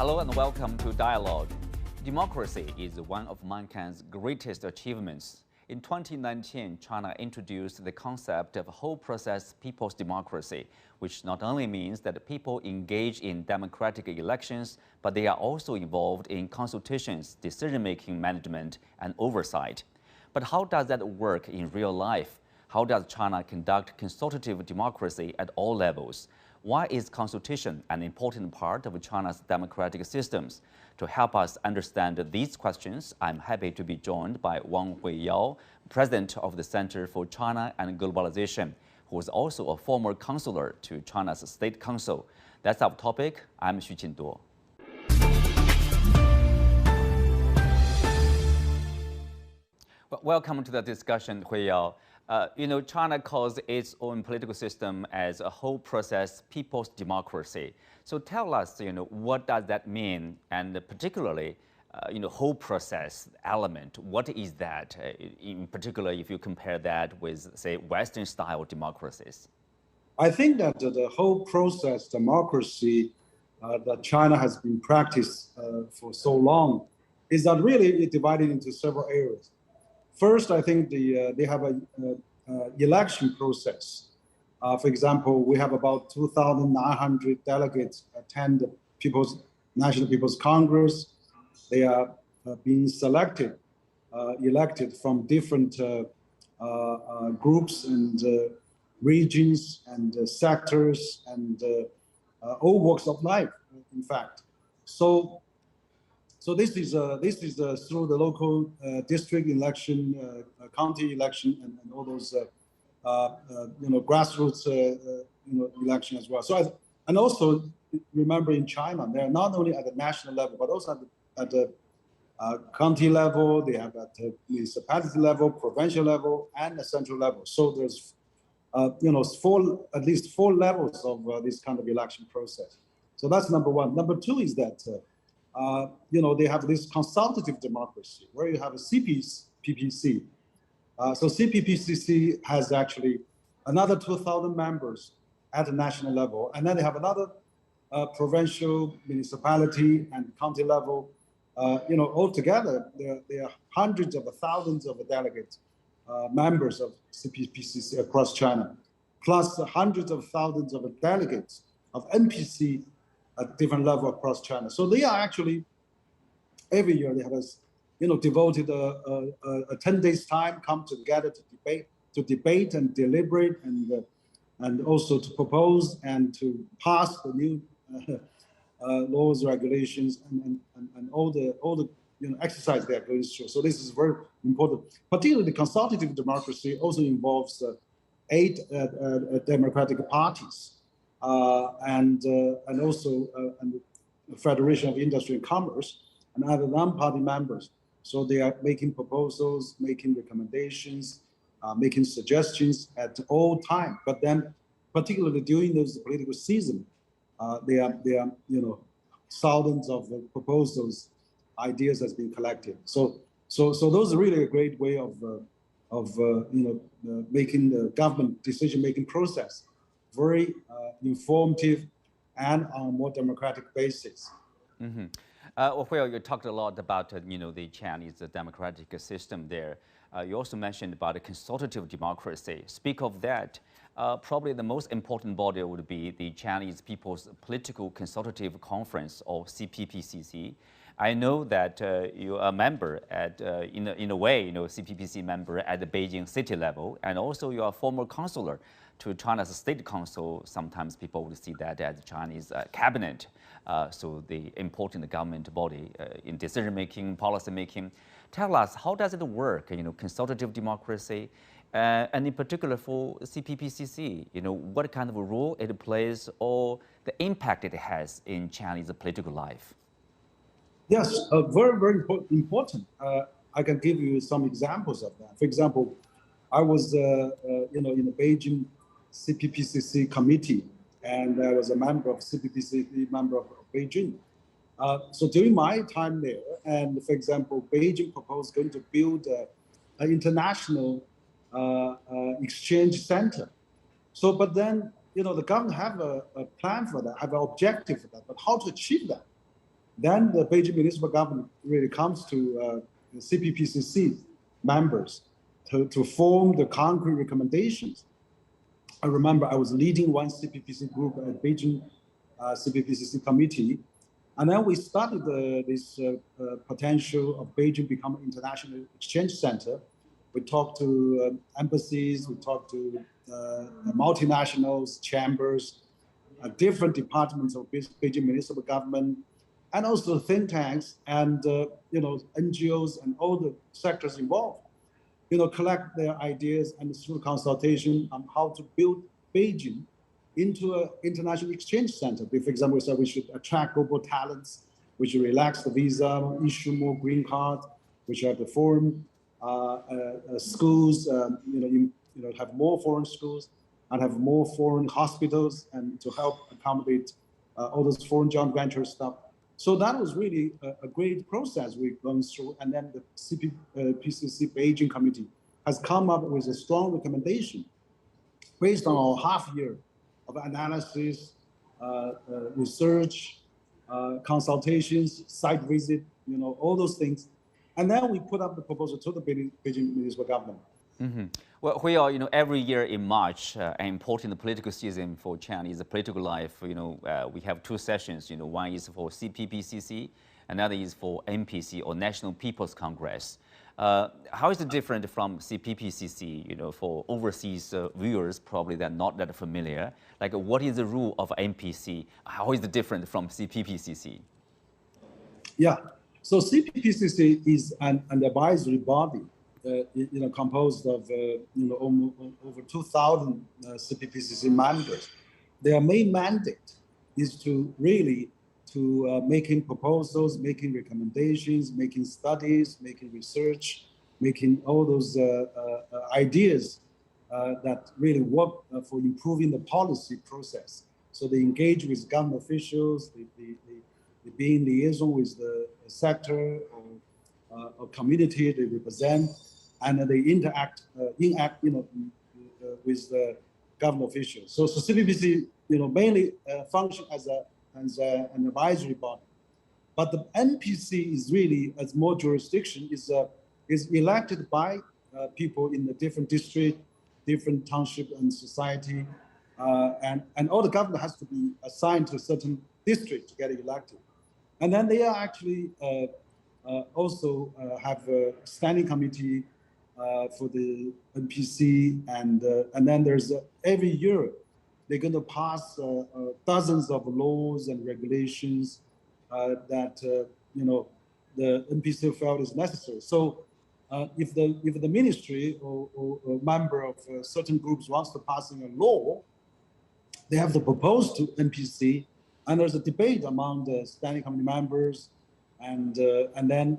Hello and welcome to Dialogue. Democracy is one of mankind's greatest achievements. In 2019, China introduced the concept of whole process people's democracy, which not only means that people engage in democratic elections, but they are also involved in consultations, decision-making, management, and oversight. But how does that work in real life? How does China conduct consultative democracy at all levels? Why is consultation an important part of China's democratic systems? To help us understand these questions, I'm happy to be joined by Wang Huiyao, president of the Center for China and Globalization, who is also a former counselor to China's State Council. That's our topic. I'm Xu Qinduo. Welcome to the discussion, Huiyao. China calls its own political system as a whole process people's democracy. So tell us, what does that mean? And particularly, whole process element, what is that? In particular, if you compare that with, say, Western style democracies. I think that the whole process democracy that China has been practiced for so long is that really it divided into several areas. First, I think they have an election process. For example, we have about 2,900 delegates attend the National People's Congress. They are being selected, elected from different groups and regions and sectors and all walks of life, in fact. So this is through the local district election, county election, and all those grassroots election as well. So and also remember in China, they're not only at the national level but also at the county level. They have at the municipality level, provincial level, and the central level. So there's at least four levels of this kind of election process. So that's number one. Number two is that. They have this consultative democracy where you have a CPPCC. So CPPCC has actually another 2,000 members at the national level, and then they have another provincial, municipality, and county level. Altogether, there are hundreds of thousands of delegates, members of CPPCC across China, plus hundreds of thousands of delegates of NPC at different level across China. So they are actually, every year they have devoted a 10 days time, come together to debate and deliberate and also to propose and to pass the new laws, regulations, and all the exercise they are going through. So this is very important. Particularly the consultative democracy also involves 8 democratic parties. And also the Federation of Industry and Commerce and other non-party members. So they are making proposals, making recommendations, making suggestions at all time. But then, particularly during those political season, there are thousands of proposals, ideas has been collected. So those are really a great way of making the government decision-making process very informative and on a more democratic basis. Mm-hmm. Well, you talked a lot about the Chinese democratic system there. You also mentioned about a consultative democracy. Speak of that, probably the most important body would be the Chinese People's Political Consultative Conference, or CPPCC. I know that you're a member in a way, CPPC member at the Beijing city level, and also you're a former counselor to China's State Council. Sometimes people would see that as Chinese cabinet, so the important government body in decision-making, policy-making. Tell us, how does it work, consultative democracy, and in particular for CPPCC, what kind of a role it plays or the impact it has in Chinese political life? Yes, very, very important. I can give you some examples of that. For example, I was, in the Beijing CPPCC committee, and I was a member of CPPCC, member of Beijing. So during my time there, and for example, Beijing proposed going to build an international exchange center. So, but then, the government have a plan for that, have an objective for that, but how to achieve that? then the Beijing municipal government really comes to the CPPCC members to form the concrete recommendations. I remember I was leading one CPPC group at Beijing CPPCC committee, and then we started this potential of Beijing becoming an international exchange center. We talked to embassies, we talked to multinationals, chambers, different departments of Beijing municipal government, and also think tanks and NGOs and all the sectors involved. Collect their ideas and through consultation on how to build Beijing into an international exchange center. For example, we said we should attract global talents, we should relax the visa, issue more green cards, we should have the foreign schools, have more foreign schools and have more foreign hospitals and to help accommodate all those foreign joint venture stuff. So that was really a great process we've gone through. And then the CPPCC Beijing committee has come up with a strong recommendation based on our half year of analysis, research, consultations, site visit, all those things. And then we put up the proposal to the Beijing municipal government. Mm-hmm. Well, Huiyao, every year in March, an important political season for Chinese political life, we have two sessions. One is for CPPCC, another is for NPC or National People's Congress. How is it different from CPPCC? For overseas viewers, probably they're not that familiar. Like, what is the rule of NPC? How is it different from CPPCC? Yeah, so CPPCC is an advisory body. Composed of over 2,000 CPPCC members. Their main mandate is to really making proposals, making recommendations, making studies, making research, making all those ideas that really work for improving the policy process. So they engage with government officials, they be in liaison with the sector or community they represent, and they interact with the government officials. So CPPC, mainly function as an advisory body, but the NPC is really, as more jurisdiction, is elected by people in the different district, different township and society, and all the government has to be assigned to a certain district to get elected, and then they are actually also have a standing committee for the NPC, and then there's every year they're going to pass dozens of laws and regulations that the NPC felt is necessary. So if the ministry or member of certain groups wants to pass in a law, they have to propose to NPC, and there's a debate among the standing committee members, and then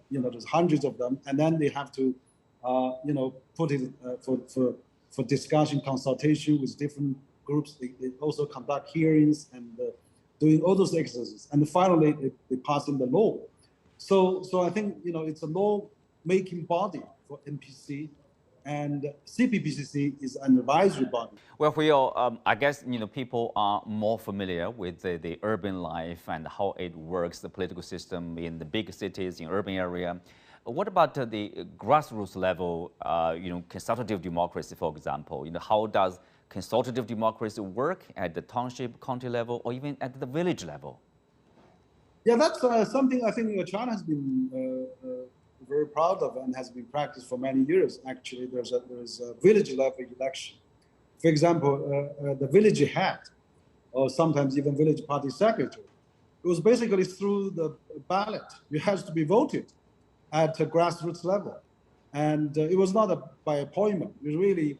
there's hundreds of them, and then they have to put it for discussion, consultation with different groups. They also conduct hearings and doing all those exercises. And finally, they pass in the law. So I think, it's a law-making body for NPC, and CPPCC is an advisory body. Well, Huiyao, I guess, people are more familiar with the urban life and how it works, the political system in the big cities, in urban area. What about the grassroots level, consultative democracy, for example? How does consultative democracy work at the township, county level, or even at the village level? Yeah, that's something I think China has been very proud of and has been practiced for many years. Actually, there's a village level election. For example, the village head, or sometimes even village party secretary, it was basically through the ballot. It has to be voted at a grassroots level, and it was not by appointment. It was really,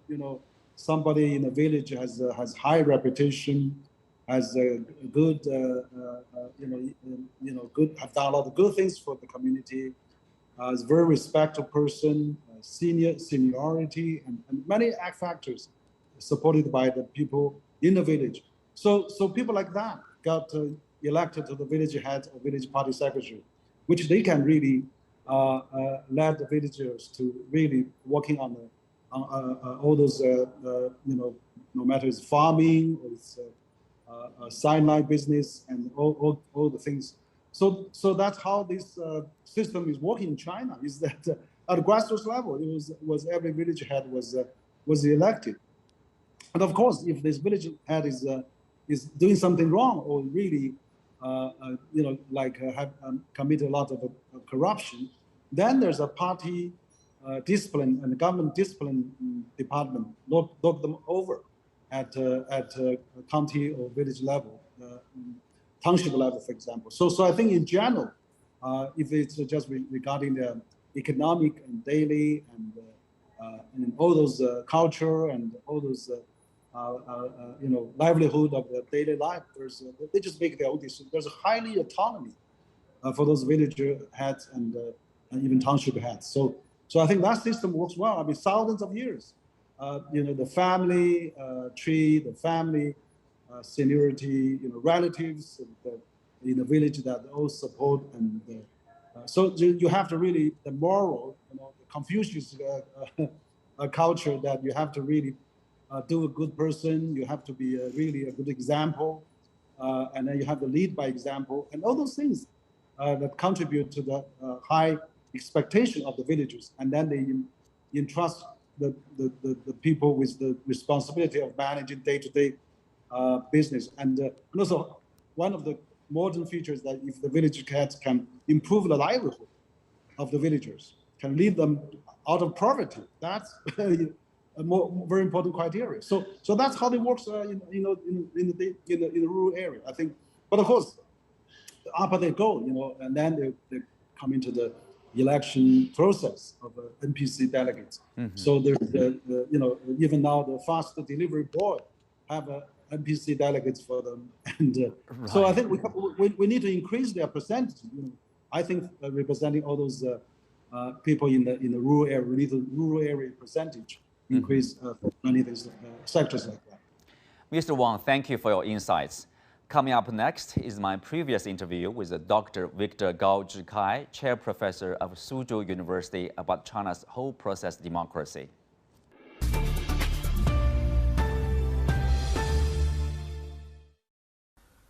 somebody in the village has high reputation, has a good, have done a lot of good things for the community. Is a very respectful person, seniority, and many factors supported by the people in the village. So people like that got elected to the village head or village party secretary, which they can really led the villagers to really working on all those, no matter it's farming or it's sideline business and all the things. So that's how this system is working in China. Is that at the grassroots level, it was every village head was elected, and of course, if this village head is doing something wrong or really, have committed a lot of corruption, then there's a party discipline and the government discipline department look them over at county or village level, township level, for example. So I think in general, if it's just regarding the economic and daily and all those culture and all those livelihood of the daily life, they just make their own decisions. There's a highly autonomy for those village heads and even township heads. So I think that system works well. I mean, thousands of years. The family tree, the family seniority, relatives in the village that all support, and so you have to really the moral, the Confucius culture that you have to really do a good person. You have to be really a good example, and then you have to lead by example, and all those things that contribute to the high expectation of the villagers, and then they entrust the people with the responsibility of managing day-to-day business. And also, one of the modern features that if the village cats can improve the livelihood of the villagers, can lead them out of poverty, that's a very important criteria. So that's how it works in the rural area, I think. But of course, up they go, and then they come into the election process of NPC delegates. Mm-hmm. So there's even now the fast delivery board have NPC delegates for them, and right. So I think we need to increase their percentage. I think representing all those people in the rural area, we need the rural area percentage increase for many of these sectors like that. Mr. Wang, thank you for your insights. Coming up next is my previous interview with Dr. Victor Gao Zhikai, Chair Professor of Suzhou University, about China's whole process democracy.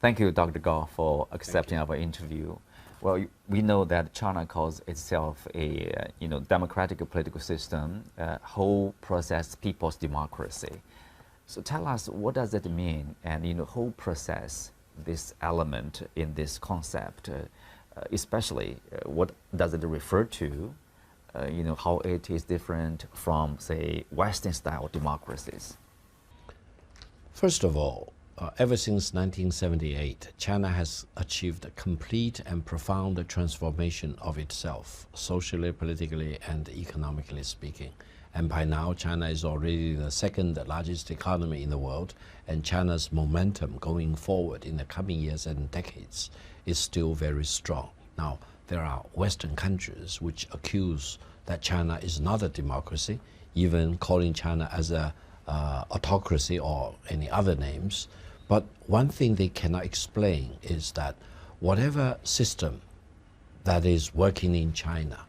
Thank you, Dr. Gao, for accepting our interview. Well, we know that China calls itself a democratic political system, whole process people's democracy. So tell us, what does it mean? And whole process, this element in this concept, especially what does it refer to? How it is different from, say, Western-style democracies. First of all, ever since 1978, China has achieved a complete and profound transformation of itself, socially, politically, and economically speaking. And by now, China is already the second largest economy in the world, and China's momentum going forward in the coming years and decades is still very strong. Now, there are Western countries which accuse that China is not a democracy, even calling China as a autocracy or any other names. But one thing they cannot explain is that whatever system that is working in China,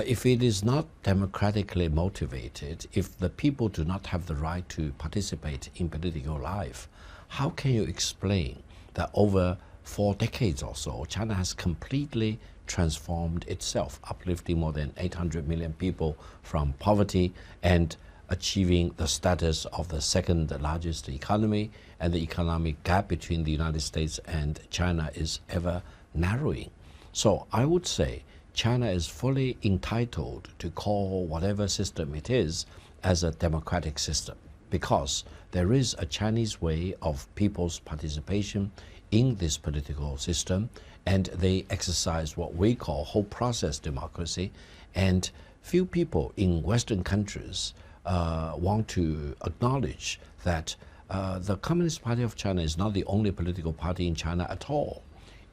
if it is not democratically motivated, if the people do not have the right to participate in political life, how can you explain that over 4 decades or so, China has completely transformed itself, uplifting more than 800 million people from poverty and achieving the status of the second largest economy, and the economic gap between the United States and China is ever narrowing. So I would say China is fully entitled to call whatever system it is as a democratic system, because there is a Chinese way of people's participation in this political system, and they exercise what we call whole process democracy. And few people in Western countries want to acknowledge that the Communist Party of China is not the only political party in China at all.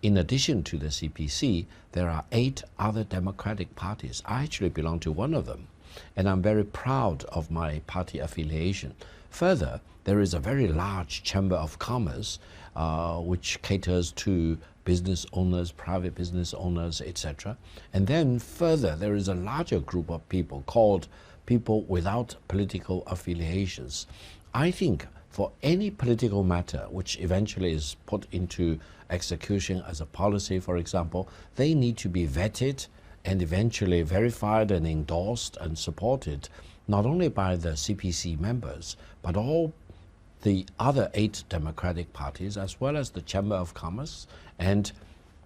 In addition to the CPC, there are 8 other democratic parties. I actually belong to one of them, and I'm very proud of my party affiliation. Further, there is a very large chamber of commerce which caters to business owners, private business owners, etc. And then further, there is a larger group of people called people without political affiliations. I think for any political matter which eventually is put into execution as a policy, for example, they need to be vetted and eventually verified and endorsed and supported not only by the CPC members, but all the other 8 democratic parties, as well as the Chamber of Commerce and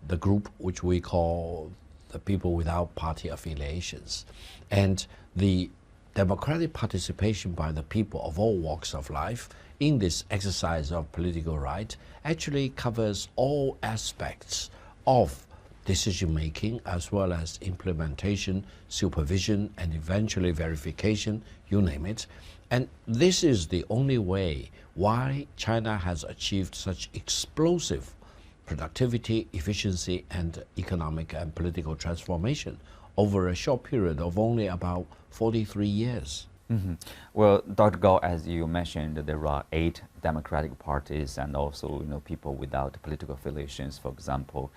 the group which we call the people without party affiliations. And the democratic participation by the people of all walks of life in this exercise of political right actually covers all aspects of decision-making as well as implementation, supervision, and eventually verification, you name it. And this is the only way why China has achieved such explosive productivity, efficiency, and economic and political transformation over a short period of only about 43 years. Mm-hmm. Well, Dr. Gao, as you mentioned, there are 8 democratic parties and also, people without political affiliations, for example.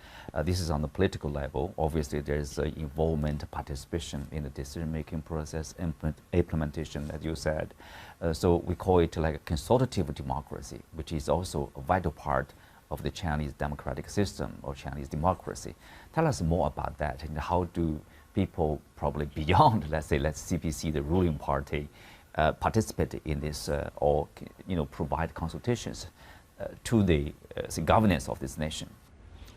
This is on the political level. Obviously, there is involvement, participation in the decision-making process, implementation, as you said. So we call it like a consultative democracy, which is also a vital part of the Chinese democratic system or Chinese democracy. Tell us more about that and how do people probably beyond, let's CPC, the ruling party, participate in this or provide consultations to the governance of this nation?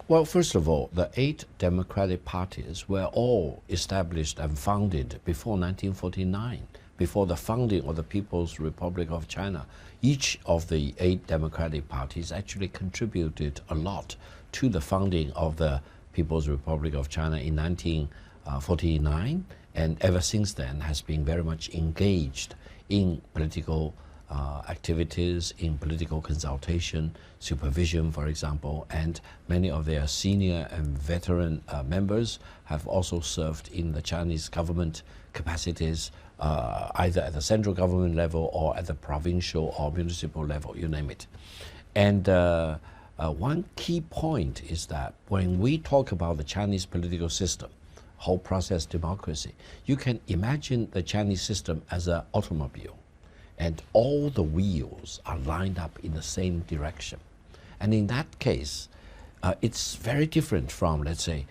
Well, first of all, the 8 democratic parties were all established and founded before 1949, before the founding of the People's Republic of China. Each of the 8 democratic parties actually contributed a lot to the founding of the People's Republic of China in 1949, and ever since then has been very much engaged in political activities, in political consultation, supervision, for example, and many of their senior and veteran members have also served in the Chinese government capacities, either at the central government level or at the provincial or municipal level, you name it. And one key point is that when we talk about the Chinese political system, whole process democracy, you can imagine the Chinese system as an automobile, and all the wheels are lined up in the same direction. And in that case, it's very different from, let's say,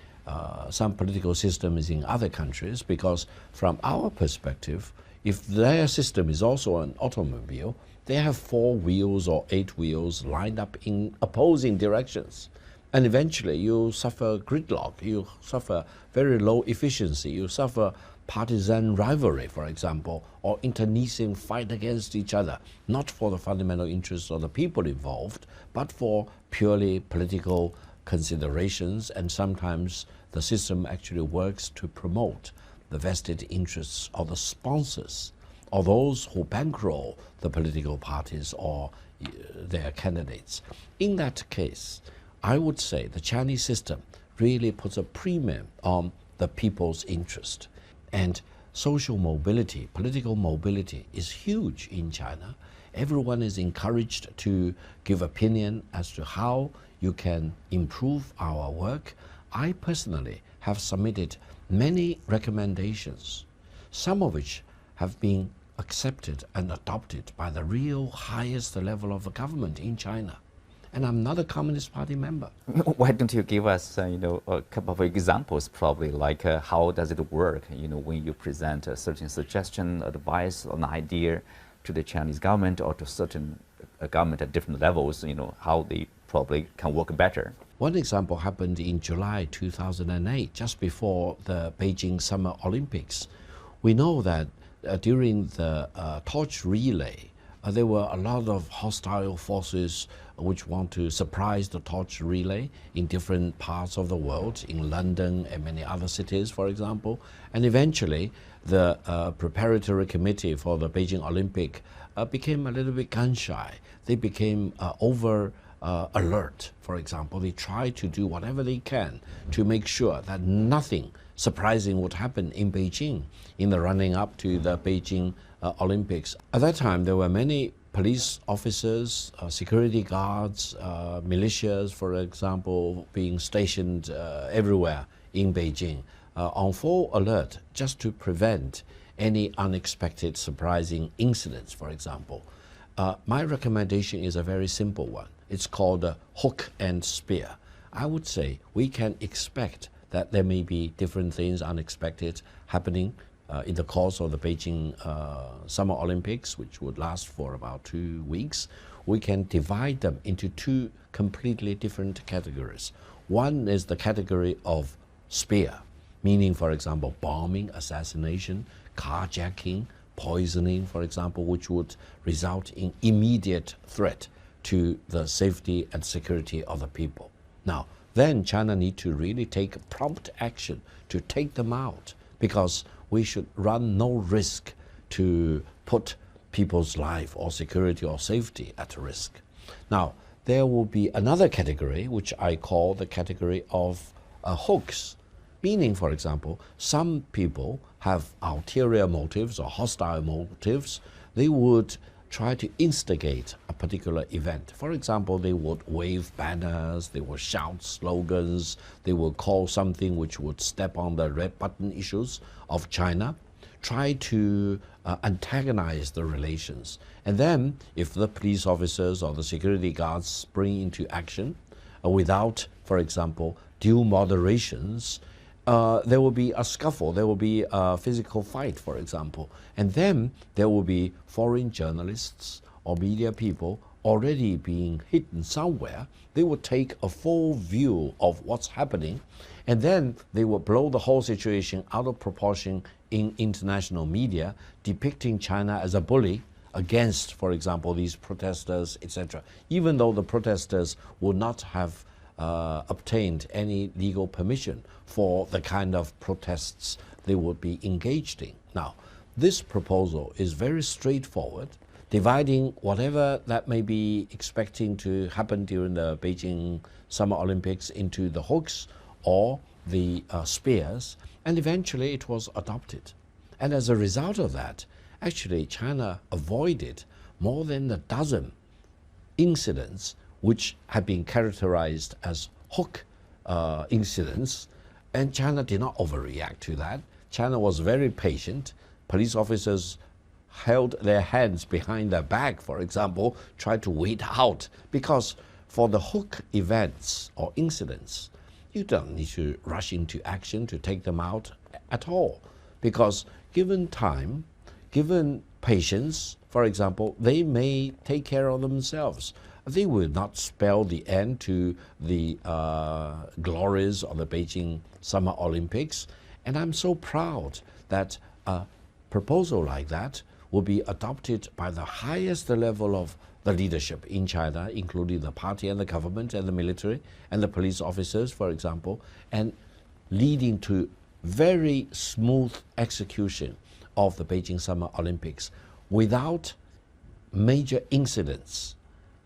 some political systems in other countries, because from our perspective, if their system is also an automobile, they have 4 wheels or 8 wheels lined up in opposing directions. And eventually you suffer gridlock, you suffer very low efficiency, you suffer partisan rivalry, for example, or internecine fight against each other, not for the fundamental interests of the people involved, but for purely political considerations. And sometimes the system actually works to promote the vested interests of the sponsors, or those who bankroll the political parties or their candidates. In that case, I would say the Chinese system really puts a premium on the people's interest. And social mobility, political mobility is huge in China. Everyone is encouraged to give opinion as to how you can improve our work. I personally have submitted many recommendations, some of which have been accepted and adopted by the real highest level of the government in China. And I'm not a Communist Party member. Why don't you give us, a couple of examples, probably, like how does it work, when you present a certain suggestion, advice, an idea to the Chinese government or to certain government at different levels, how they probably can work better? One example happened in July 2008, just before the Beijing Summer Olympics. We know that during the torch relay, there were a lot of hostile forces which want to surprise the torch relay in different parts of the world, in London and many other cities, for example. And eventually, the preparatory committee for the Beijing Olympic became a little bit gun-shy. They became alert, for example. They tried to do whatever they can to make sure that nothing surprising would happen in Beijing in the running up to the Beijing Olympics. At that time, there were many police officers, security guards, militias, for example, being stationed everywhere in Beijing on full alert just to prevent any unexpected surprising incidents, for example. my recommendation is a very simple one. It's called hook and spear. I would say we can expect that there may be different things unexpected happening in the course of the Beijing Summer Olympics, which would last for about 2 weeks. We can divide them into two completely different categories. One is the category of spear, meaning, for example, bombing, assassination, carjacking, poisoning, for example, which would result in immediate threat to the safety and security of the people. Now, then China needs to really take prompt action to take them out, because we should run no risk to put people's life or security or safety at risk. Now, there will be another category, which I call the category of hooks, meaning, for example, some people have ulterior motives or hostile motives. They would try to instigate a particular event. For example, they would wave banners, they would shout slogans, they would call something which would step on the red button issues of China, try to antagonize the relations. And then, if the police officers or the security guards spring into action without, for example, due moderations, there will be a scuffle, there will be a physical fight, for example. And then there will be foreign journalists or media people already being hidden somewhere. They will take a full view of what's happening, and then they will blow the whole situation out of proportion in international media, depicting China as a bully against, for example, these protesters, etc., even though the protesters would not have obtained any legal permission for the kind of protests they would be engaged in. Now, this proposal is very straightforward, dividing whatever that may be expecting to happen during the Beijing Summer Olympics into the hooks or the spears, and eventually it was adopted. And as a result of that, actually China avoided more than a dozen incidents which have been characterized as hook incidents, and China did not overreact to that. China was very patient. Police officers held their hands behind their back, for example, tried to wait out, because for the hook events or incidents, you don't need to rush into action to take them out at all, because given time, given patience, for example, they may take care of themselves. They will not spell the end to the glories of the Beijing Summer Olympics. And I'm so proud that a proposal like that will be adopted by the highest level of the leadership in China, including the party and the government and the military and the police officers, for example, and leading to very smooth execution of the Beijing Summer Olympics without major incidents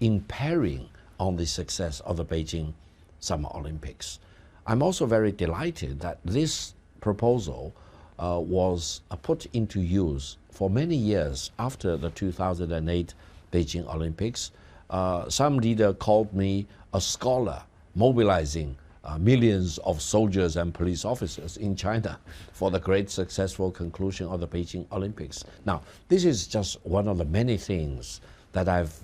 impairing on the success of the Beijing Summer Olympics. I'm also very delighted that this proposal was put into use for many years after the 2008 Beijing Olympics. Some leader called me a scholar mobilizing millions of soldiers and police officers in China for the great successful conclusion of the Beijing Olympics. Now, this is just one of the many things that I've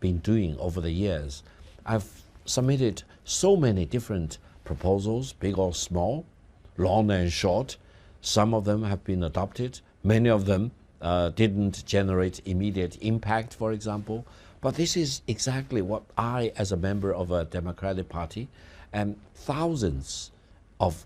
been doing over the years. I've submitted so many different proposals, big or small, long and short. Some of them have been adopted. Many of them didn't generate immediate impact, for example. But this is exactly what I, as a member of a Democratic Party, and thousands of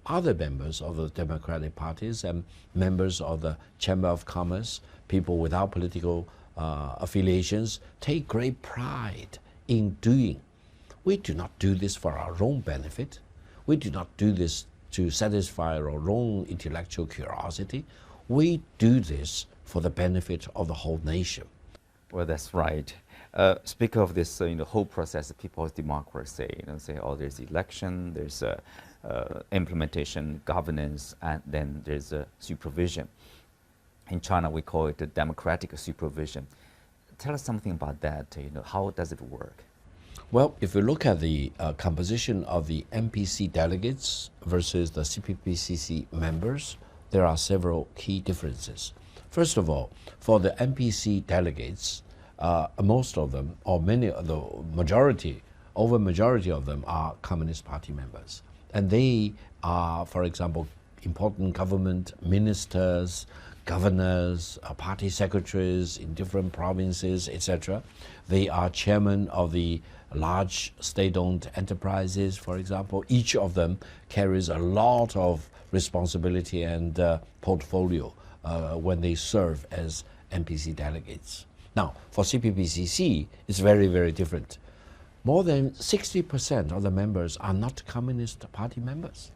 other members of the Democratic parties and members of the Chamber of Commerce, people without political affiliations, take great pride in doing. We do not do this for our own benefit. We do not do this to satisfy our own intellectual curiosity. We do this for the benefit of the whole nation. Well, that's right. Speak of this, whole process of people's democracy. Say, oh, there's election, there's implementation, governance, and then there's supervision. In China, we call it democratic supervision. Tell us something about that. How does it work? Well, if you look at the composition of the NPC delegates versus the CPPCC members, there are several key differences. First of all, for the NPC delegates, most of them, or many of the majority of them are Communist Party members. And they are, for example, important government ministers, governors, party secretaries in different provinces, etc. They are chairmen of the large state-owned enterprises, for example. Each of them carries a lot of responsibility and portfolio when they serve as NPC delegates. Now, for CPPCC, it's very, very different. More than 60% of the members are not Communist Party members.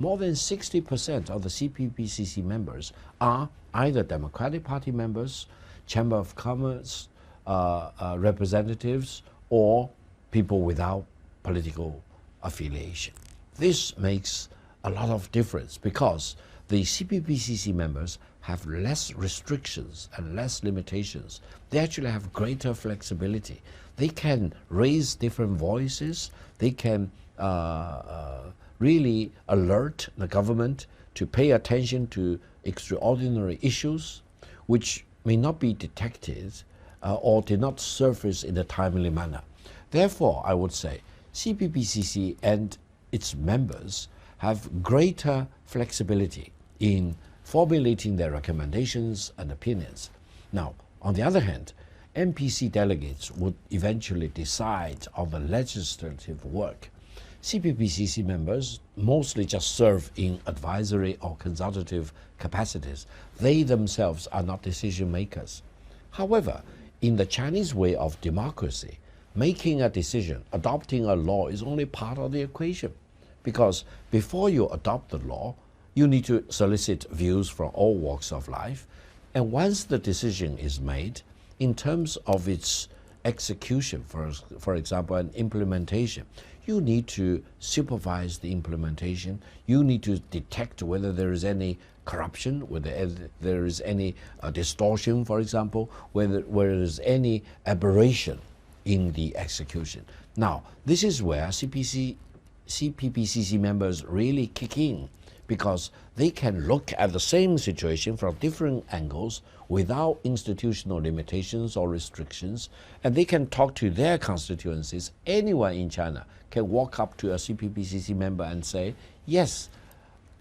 More than 60% of the CPPCC members are either Democratic Party members, Chamber of Commerce representatives, or people without political affiliation. This makes a lot of difference because the CPPCC members have less restrictions and less limitations. They actually have greater flexibility. They can raise different voices. They can really alert the government to pay attention to extraordinary issues which may not be detected or did not surface in a timely manner. Therefore, I would say CPPCC and its members have greater flexibility in formulating their recommendations and opinions. Now, on the other hand, NPC delegates would eventually decide on the legislative work. CPPCC members mostly just serve in advisory or consultative capacities. They themselves are not decision makers. However, in the Chinese way of democracy, making a decision, adopting a law is only part of the equation. Because before you adopt the law, you need to solicit views from all walks of life. And once the decision is made, in terms of its execution, for example, an implementation, you need to supervise the implementation. You need to detect whether there is any corruption, whether there is any distortion, for example, whether there is any aberration in the execution. Now, this is where CPPCC members really kick in, because they can look at the same situation from different angles without institutional limitations or restrictions, and they can talk to their constituencies. Anyone in China can walk up to a CPPCC member and say, yes,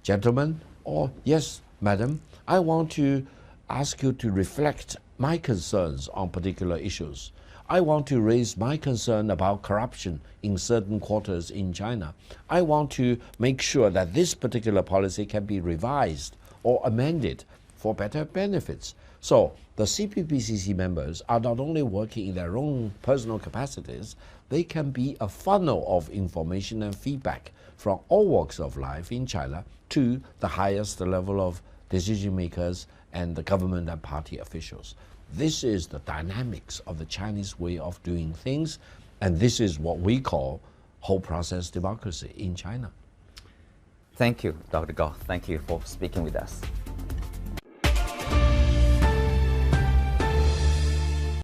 gentlemen, or yes, madam, I want to ask you to reflect my concerns on particular issues. I want to raise my concern about corruption in certain quarters in China. I want to make sure that this particular policy can be revised or amended for better benefits. So the CPPCC members are not only working in their own personal capacities, they can be a funnel of information and feedback from all walks of life in China to the highest level of decision makers and the government and party officials. This is the dynamics of the Chinese way of doing things, and this is what we call whole process democracy in China. Thank you, Dr. Gao. Thank you for speaking with us.